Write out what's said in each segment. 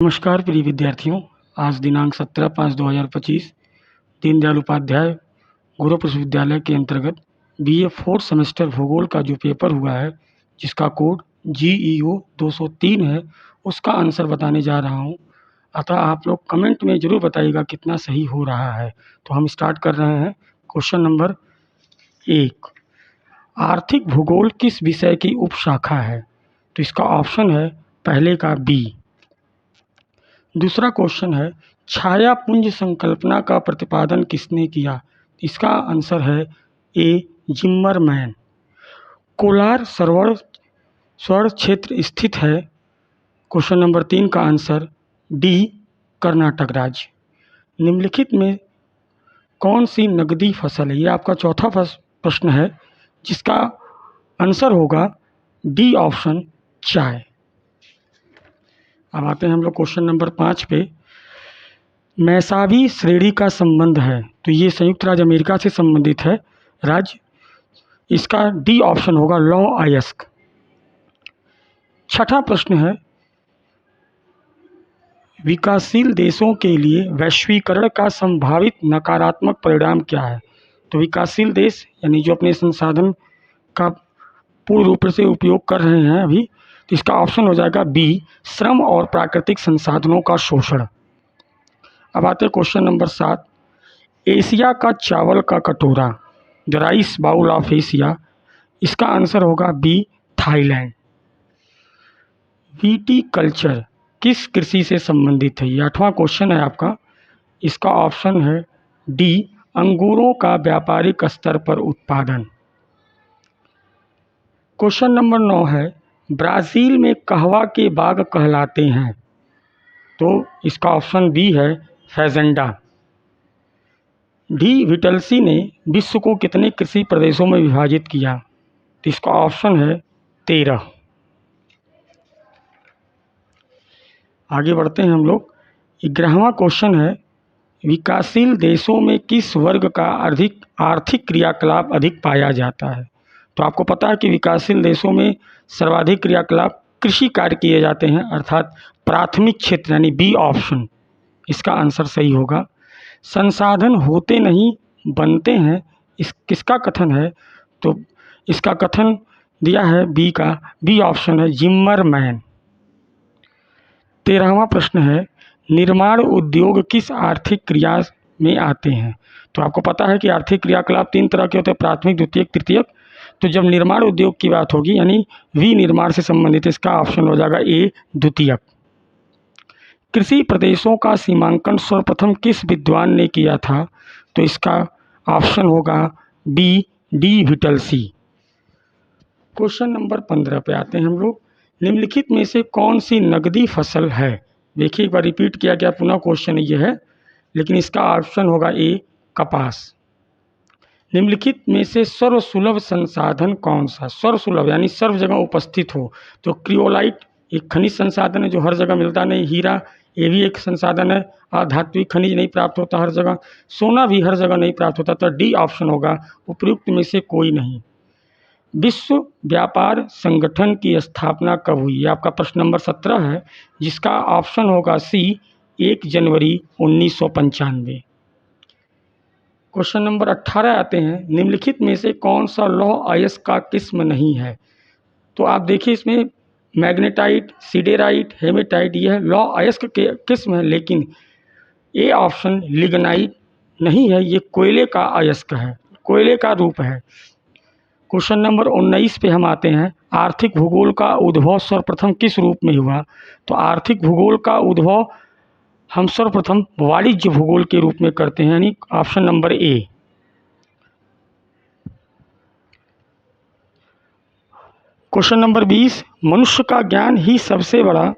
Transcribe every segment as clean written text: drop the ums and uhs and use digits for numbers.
नमस्कार प्रिय विद्यार्थियों। आज दिनांक 17/5/2025 दीनदयाल उपाध्याय गुरु विश्वविद्यालय के अंतर्गत बीए 4th सेमेस्टर भूगोल का जो पेपर हुआ है, जिसका कोड GEO 203 है, उसका आंसर बताने जा रहा हूं। अतः आप लोग कमेंट में ज़रूर बताइएगा कितना सही हो रहा है। तो हम स्टार्ट कर रहे हैं। क्वेश्चन नंबर 1, आर्थिक भूगोल किस विषय की उपशाखा है? तो इसका ऑप्शन है पहले का बी। दूसरा क्वेश्चन है, छायापुंज संकल्पना का प्रतिपादन किसने किया? इसका आंसर है ए, जिम्मरमैन। कोलार सरोवर स्वर्ण क्षेत्र स्थित है। क्वेश्चन नंबर 3 का आंसर डी, कर्नाटक राज्य। निम्नलिखित में कौन सी नकदी फसल है? ये आपका चौथा प्रश्न है, जिसका आंसर होगा डी ऑप्शन, चाय। अब आते हैं हम लोग क्वेश्चन नंबर 5 पे। मैसावी श्रेणी का संबंध है, तो ये संयुक्त राज्य अमेरिका से संबंधित है राज्य। इसका डी ऑप्शन होगा, लॉ आयस्क। छठा प्रश्न है, विकासशील देशों के लिए वैश्वीकरण का संभावित नकारात्मक परिणाम क्या है? तो विकासशील देश यानी जो अपने संसाधन का पूर्ण रूप से उपयोग कर रहे हैं अभी, तो इसका ऑप्शन हो जाएगा बी, श्रम और प्राकृतिक संसाधनों का शोषण। अब आते हैं क्वेश्चन नंबर 7, एशिया का चावल का कटोरा, the rice bowl of Asia. इसका आंसर होगा बी, थाईलैंड। विटीकल्चर किस कृषि से संबंधित है? ये 8वां क्वेश्चन है आपका। इसका ऑप्शन है डी, अंगूरों का व्यापारिक स्तर पर उत्पादन। क्वेश्चन नंबर 9 है, ब्राज़ील में कहवा के बाग कहलाते हैं? तो इसका ऑप्शन बी है, फैजेंडा। डी विटलसी ने विश्व को कितने कृषि प्रदेशों में विभाजित किया? तो इसका ऑप्शन है 13। आगे बढ़ते हैं हम लोग। 11वां क्वेश्चन है, विकासशील देशों में किस वर्ग का अधिक आर्थिक क्रियाकलाप अधिक पाया जाता है? तो आपको पता है कि विकासशील देशों में सर्वाधिक क्रियाकलाप कृषि कार्य किए जाते हैं, अर्थात प्राथमिक क्षेत्र, यानी बी ऑप्शन इसका आंसर सही होगा। संसाधन होते नहीं बनते हैं, इस किसका कथन है? तो इसका कथन दिया है बी का, बी ऑप्शन है, जिम्मरमैन। 13वां प्रश्न है, निर्माण उद्योग किस आर्थिक क्रिया में आते हैं? तो आपको पता है कि आर्थिक क्रियाकलाप 3 तरह के होते हैं, प्राथमिक, द्वितीयक, तृतीयक। तो जब निर्माण उद्योग की बात होगी यानी विनिर्माण से संबंधित, इसका ऑप्शन हो जाएगा ए, द्वितीयक। कृषि प्रदेशों का सीमांकन सर्वप्रथम किस विद्वान ने किया था? तो इसका ऑप्शन होगा बी, डी विटलसी। क्वेश्चन नंबर 15 पे आते हैं हम लोग। निम्नलिखित में से कौन सी नकदी फसल है? देखिए, एक बार रिपीट किया गया, पुनः क्वेश्चन ये है, लेकिन इसका ऑप्शन होगा ए, कपास। निम्नलिखित में से सर्वसुलभ संसाधन कौन सा? सर्वसुलभ यानी सर्व जगह उपस्थित हो। तो क्रियोलाइट एक खनिज संसाधन है जो हर जगह मिलता नहीं। हीरा, ये भी एक संसाधन है, अधात्विक खनिज नहीं प्राप्त होता हर जगह। सोना भी हर जगह नहीं प्राप्त होता। तो डी ऑप्शन होगा, उपयुक्त में से कोई नहीं। विश्व व्यापार संगठन की स्थापना कब हुई? आपका प्रश्न नंबर 17 है, जिसका ऑप्शन होगा सी, 1 जनवरी 1995। क्वेश्चन नंबर 18 आते हैं, निम्नलिखित में से कौन सा लौह अयस्क का किस्म नहीं है? तो आप देखिए, इसमें मैग्नेटाइट, सिडेराइट, हेमेटाइट, यह लौह अयस्क के किस्म है, लेकिन ए ऑप्शन लिग्नाइट नहीं है, ये कोयले का अयस्क है, कोयले का रूप है। क्वेश्चन नंबर 19 पे हम आते हैं, आर्थिक भूगोल का उद्भव सर्वप्रथम किस रूप में हुआ? तो आर्थिक भूगोल का उद्भव हम सर्वप्रथम वाणिज्य भूगोल के रूप में करते हैं, यानी option number A. Question number 20, मनुष्य का ज्ञान ही सबसे बड़ा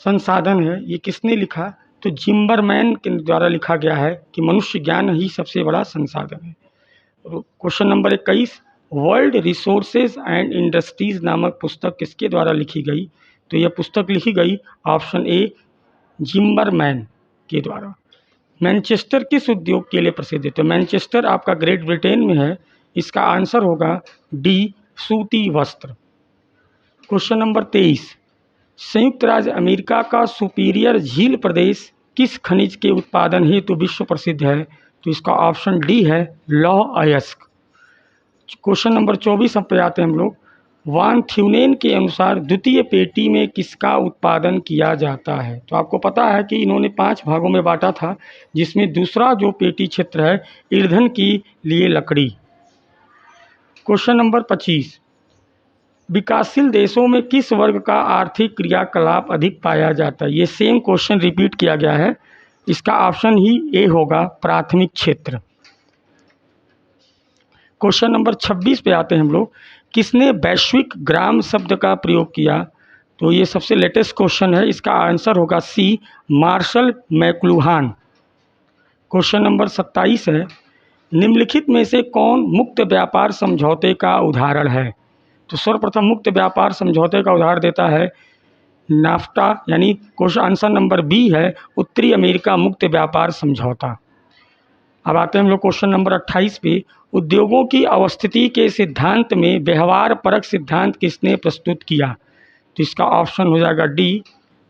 संसाधन है, ये किसने लिखा? तो जिम्बरमैन के द्वारा लिखा गया है कि मनुष्य ज्ञान ही सबसे बड़ा संसाधन है। Question number 21, world resources and industries नामक पुस्तक किसके द्वारा लिखी गई? तो यह पुस्तक लिखी गई ऑप्शन ए, जिम्बरमैन के द्वारा। मैनचेस्टर किस उद्योग के लिए प्रसिद्ध है? तो मैनचेस्टर आपका ग्रेट ब्रिटेन में है, इसका आंसर होगा डी, सूती वस्त्र। क्वेश्चन नंबर 23, संयुक्त राज्य अमेरिका का सुपीरियर झील प्रदेश किस खनिज के उत्पादन हेतु विश्व प्रसिद्ध है? तो इसका ऑप्शन डी है लौह अयस्क। क्वेश्चन नंबर 24 पे आते हैं हम लोग। वान थ्यूनेन के अनुसार द्वितीय पेटी में किसका उत्पादन किया जाता है? तो आपको पता है कि इन्होंने 5 भागों में बांटा था, जिसमें दूसरा जो पेटी क्षेत्र है ईंधन के लिए लकड़ी। क्वेश्चन नंबर 25, विकासशील देशों में किस वर्ग का आर्थिक क्रियाकलाप अधिक पाया जाता है? ये सेम क्वेश्चन रिपीट किया गया है। इसका ऑप्शन ही ए होगा, प्राथमिक क्षेत्र। क्वेश्चन नंबर 26 पे आते हैं हम लोग। किसने वैश्विक ग्राम शब्द का प्रयोग किया? तो ये सबसे लेटेस्ट क्वेश्चन है, इसका आंसर होगा सी, मार्शल मैक्लुहान। क्वेश्चन नंबर 27 है, निम्नलिखित में से कौन मुक्त व्यापार समझौते का उदाहरण है? तो सर्वप्रथम मुक्त व्यापार समझौते का उदाहरण देता है नाफ्टा, यानी क्वेश्चन आंसर नंबर बी है, उत्तरी अमेरिका मुक्त व्यापार समझौता। अब आते हैं हम लोग क्वेश्चन नंबर 28 पे। उद्योगों की अवस्थिति के सिद्धांत में व्यवहार परक सिद्धांत किसने प्रस्तुत किया? तो इसका ऑप्शन हो जाएगा D,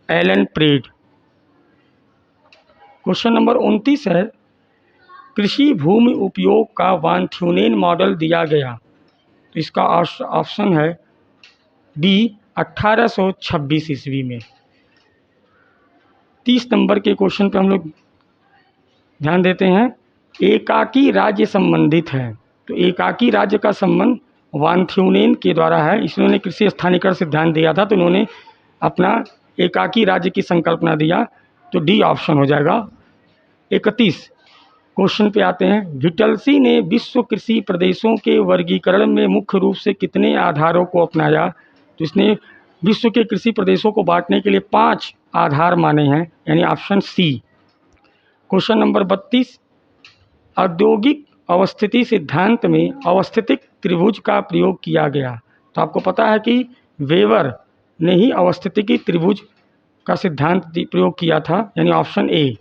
Allan Pred. Question number 29 है, कृषि भूमि उपयोग का वान थ्यूनेन मॉडल दिया गया। तो इसका ऑप्शन है बी, 1826 ईस्वी में। 30 नंबर के क्वेश्चन पे हम लोग ध्यान देते हैं। एकाकी राज्य संबंधित है। तो एकाकी राज्य का संबंध वान थ्यूनेन के द्वारा है। इन्होंने कृषि स्थानीयकरण सिद्धांत दिया था, तो इन्होंने अपना एकाकी राज्य की संकल्पना दिया। तो डी ऑप्शन हो जाएगा। 31 क्वेश्चन पे आते हैं। विटलसी ने विश्व कृषि प्रदेशों के वर्गीकरण में मुख्य रूप से कितने आधारों को अपनाया? तो इसने विश्व के कृषि प्रदेशों को बांटने के लिए 5 आधार माने हैं, यानी ऑप्शन सी। क्वेश्चन नंबर 32, औद्योगिक अवस्थिति सिद्धांत में अवस्थितिक त्रिभुज का प्रयोग किया गया। तो आपको पता है कि वेबर ने ही अवस्थितिकी त्रिभुज का सिद्धांत प्रयोग किया था, यानी ऑप्शन ए।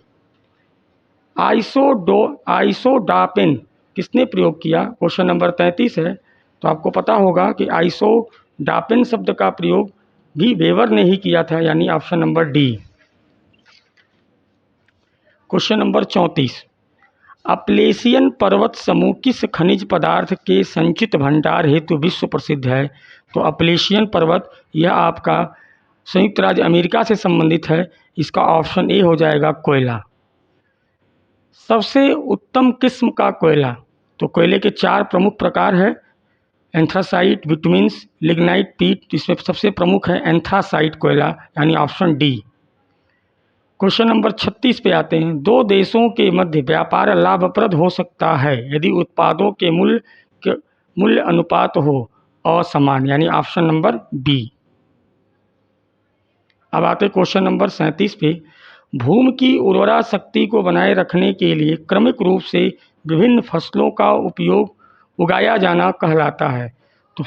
आइसोडापेन किसने प्रयोग किया? क्वेश्चन नंबर 33 है। तो आपको पता होगा कि आइसोडापेन शब्द का प्रयोग भी वेबर ने ही किया था, यानी option number D. Question number 34, Appalachian पर्वत समूह किस खनिज पदार्थ के संचित भंडार हेतु विश्व प्रसिद्ध है? तो अपलेशियन पर्वत यह आपका संयुक्त राज्य अमेरिका से संबंधित है। इसका ऑप्शन ए हो जाएगा, कोयला। सबसे उत्तम किस्म का कोयला? तो कोयले के 4 प्रमुख प्रकार हैं, एंथ्रासाइट, बिटुमिन्स, लिग्नाइट, पीट। इसमें सबसे प्रमुख है एंथ्रासाइट कोयला, यानी ऑप्शन डी। क्वेश्चन नंबर 36 पे आते हैं। 2 देशों के मध्य व्यापार लाभप्रद हो सकता है यदि उत्पादों के मूल्य अनुपात हो असमान, यानी ऑप्शन नंबर बी। अब आते क्वेश्चन नंबर 37 पे। भूमि की उर्वरा शक्ति को बनाए रखने के लिए क्रमिक रूप से विभिन्न फसलों का उपयोग उगाया जाना कहलाता है। तो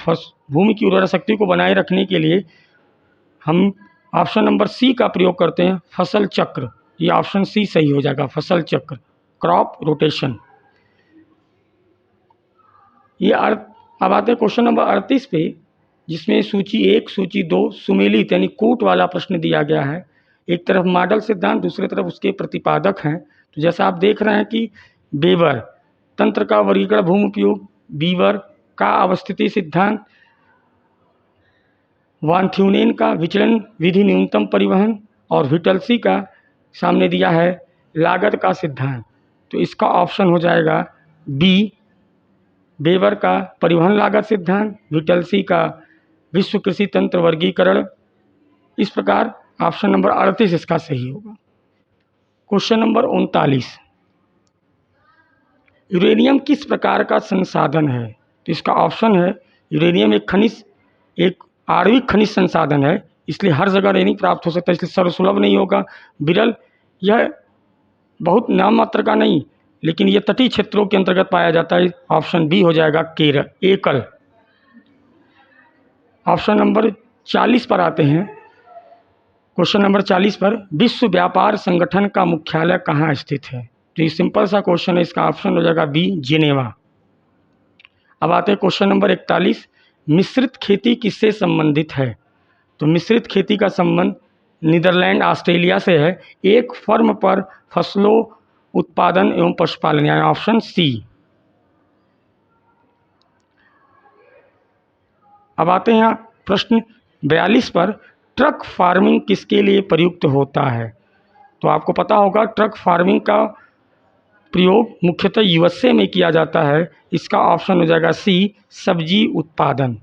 भूमि की उर्वरा शक्ति को बनाए रखने के लिए हम ऑप्शन नंबर सी का प्रयोग करते हैं, फसल चक्र। ये ऑप्शन सी सही हो जाएगा, फसल चक्र, क्रॉप रोटेशन। अब आते हैं क्वेश्चन नंबर 38 पे, जिसमें सूची 1, सूची 2 सुमेलित यानी कूट वाला प्रश्न दिया गया है। एक तरफ मॉडल सिद्धांत, दूसरी तरफ उसके प्रतिपादक हैं। तो जैसा आप देख रहे हैं कि वेबर तंत्र का वर्गीकरण भूमि उपयोग, बीवर का अवस्थिति सिद्धांत, वान थ्यूनेन का विचलन विधि न्यूनतम परिवहन, और विटलसी का सामने दिया है लागत का सिद्धांत। तो इसका ऑप्शन हो जाएगा बी, वेबर का परिवहन लागत सिद्धांत, विटलसी का विश्व कृषि तंत्र वर्गीकरण। इस प्रकार ऑप्शन नंबर 38 इसका सही होगा। क्वेश्चन नंबर 39, यूरेनियम किस प्रकार का संसाधन है? तो इसका ऑप्शन है, यूरेनियम एक आणविक खनिज संसाधन है, इसलिए हर जगह नहीं प्राप्त हो सकता, इसलिए सर्वसुलभ नहीं होगा, विरल। यह बहुत नाम मात्र का नहीं, लेकिन यह तटीय क्षेत्रों के अंतर्गत पाया जाता है। ऑप्शन बी हो जाएगा, केरल, एकल। ऑप्शन नंबर 40 पर आते हैं। क्वेश्चन नंबर 40 पर, विश्व व्यापार संगठन का मुख्यालय कहाँ स्थित है? तो ये सिंपल सा क्वेश्चन है, इसका ऑप्शन हो जाएगा बी, जिनेवा। अब आते हैं क्वेश्चन नंबर 41, मिश्रित खेती किससे संबंधित है? तो मिश्रित खेती का संबंध नीदरलैंड ऑस्ट्रेलिया से है। एक फर्म पर फसलों उत्पादन एवं पशुपालन, यानी ऑप्शन सी। अब आते हैं प्रश्न 42 पर, ट्रक फार्मिंग किसके लिए प्रयुक्त होता है? तो आपको पता होगा ट्रक फार्मिंग का प्रयोग मुख्यतः यूएसए में किया जाता है। इसका ऑप्शन हो जाएगा सी, सब्जी उत्पादन।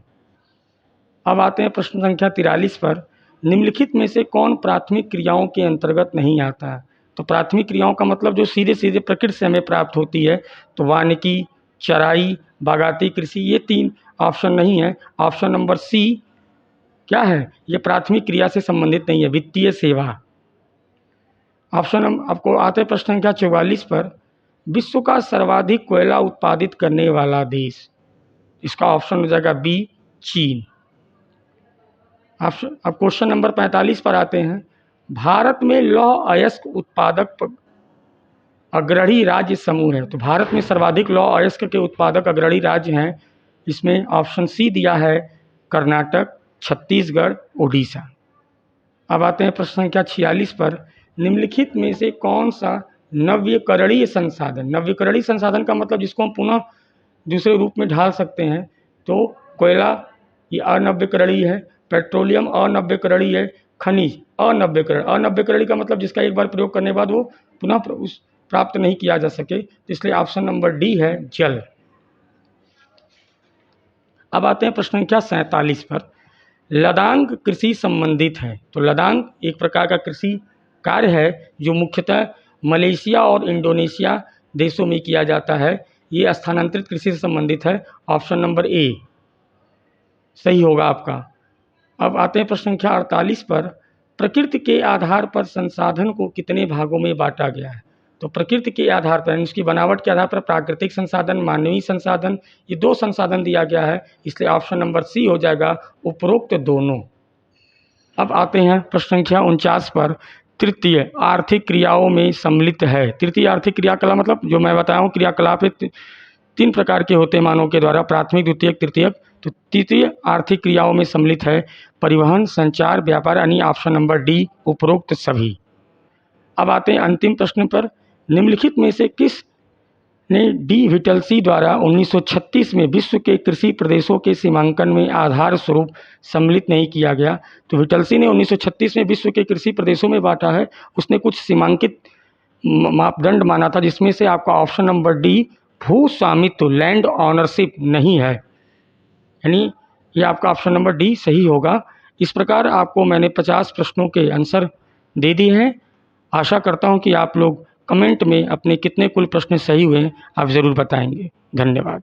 अब आते हैं प्रश्न संख्या 43 पर, निम्नलिखित में से कौन प्राथमिक क्रियाओं के अंतर्गत नहीं आता है? तो प्राथमिक क्रियाओं का मतलब जो सीधे सीधे प्रकृति से हमें प्राप्त होती है, तो वानिकी, चराई, बागाती कृषि, ये 3 ऑप्शन नहीं है। ऑप्शन नंबर सी क्या है? ये प्राथमिक क्रिया से संबंधित नहीं है, वित्तीय सेवा। ऑप्शन आपको आते हैं प्रश्न संख्या 44 पर, विश्व का सर्वाधिक कोयला उत्पादित करने वाला देश, इसका ऑप्शन हो जाएगा बी, चीन। ऑप्शन अब क्वेश्चन नंबर 45 पर आते हैं, भारत में लौह अयस्क उत्पादक अग्रणी राज्य समूह है। तो भारत में सर्वाधिक लौह अयस्क के उत्पादक अग्रणी राज्य हैं। इसमें ऑप्शन सी दिया है, कर्नाटक, छत्तीसगढ़, उड़ीसा। अब आते हैं प्रश्न संख्या 46 पर, निम्नलिखित में से कौन सा नवीकरणीय संसाधन, नवीकरणीय संसाधन का मतलब जिसको हम पुनः दूसरे रूप में ढाल सकते हैं, तो कोयला ये अनवीकरणीय है, पेट्रोलियम अनवीकरणीय है, खनिज अनवीकरणीय का मतलब जिसका एक बार प्रयोग करने के बाद वो पुनः उस प्राप्त नहीं किया जा सके, तो इसलिए ऑप्शन नंबर डी है, जल। अब आते हैं प्रश्न संख्या 47 पर, लदांग कृषि संबंधित है। तो लदांग एक प्रकार का कृषि कार्य है जो मुख्यतः मलेशिया और इंडोनेशिया देशों में किया जाता है। ये स्थानांतरित कृषि से संबंधित है। ऑप्शन नंबर ए सही होगा आपका। अब आते हैं प्रश्न संख्या 48 पर, प्रकृति के आधार पर संसाधन को कितने भागों में बांटा गया है? तो प्रकृति के आधार पर, उसकी बनावट के आधार पर प्राकृतिक संसाधन, मानवीय संसाधन, ये 2 संसाधन दिया गया है। इसलिए ऑप्शन नंबर सी हो जाएगा, उपरोक्त दोनों। अब आते हैं प्रश्न संख्या 49 पर, तृतीय आर्थिक क्रियाओं में सम्मिलित है। तृतीय आर्थिक क्रियाकलाप मतलब जो मैं बताया हूँ क्रियाकलाप 3 प्रकार के होते हैं मानव के द्वारा, प्राथमिक, द्वितीयक, तृतीयक। तो तृतीय आर्थिक क्रियाओं में सम्मिलित है परिवहन, संचार, व्यापार, यानी ऑप्शन नंबर डी, उपरोक्त सभी। अब आते हैं अंतिम प्रश्न पर, निम्नलिखित में से किस ने डी विटलसी द्वारा 1936 में विश्व के कृषि प्रदेशों के सीमांकन में आधार स्वरूप सम्मिलित नहीं किया गया? तो विटलसी ने 1936 में विश्व के कृषि प्रदेशों में बांटा है। उसने कुछ सीमांकित मापदंड माना था, जिसमें से आपका ऑप्शन नंबर डी, भू स्वामित्व, लैंड ऑनरशिप नहीं है, यानी ये आपका ऑप्शन नंबर डी सही होगा। इस प्रकार आपको मैंने 50 प्रश्नों के आंसर दे दिए हैं। आशा करता हूं कि आप लोग कमेंट में अपने कितने कुल प्रश्न सही हुए आप ज़रूर बताएंगे। धन्यवाद।